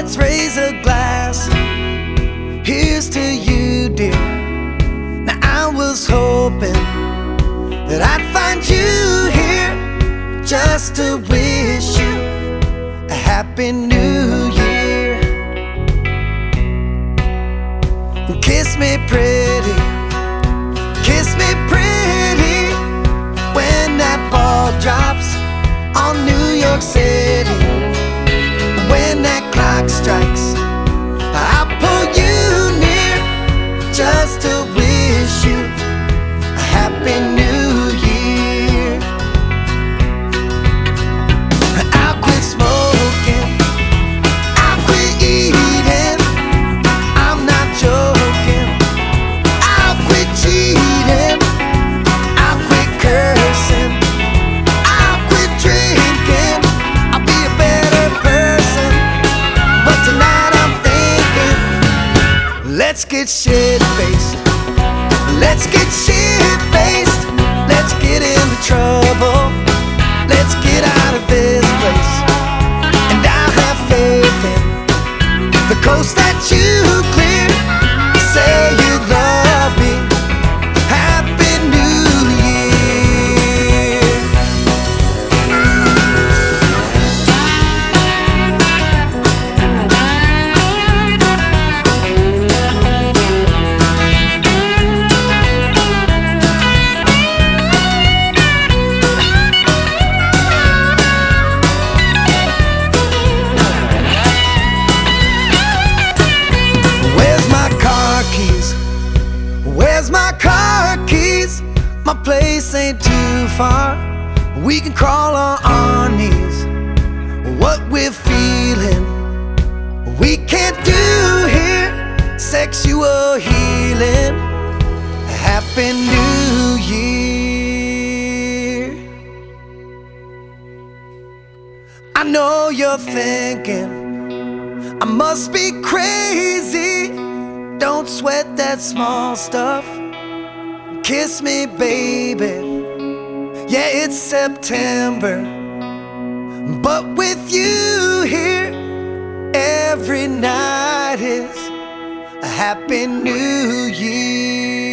let's raise a glass. Here's to you, dear. Now I was hoping that I'd find you here just to wish you a happy new year. Kiss me pretty, kiss me pretty, when that ball drops on New York City. When that clock strikes, I'll pull you near just to wish you a happy new year. I'll quit smoking, I'll quit eating, I'm not joking. I'll quit cheating, I'll quit cursing, I'll quit drinking, I'll be a better person. But tonight I'm thinking, let's get shit-faced, let's get shit-faced, let's get into trouble, let's get out of this place. And I'll have faith in the coast that you clear. Say you love me, Happy New Year. Where's my car keys? Where's my car keys? My place ain't too far, we can crawl on our knees. What we're feeling, we can't do here. Sexual healing, Happy New Year. I know you're thinking I must be crazy. Don't sweat that small stuff. Kiss me, baby. Yeah, it's September, but with you here, every night is a Happy New Year.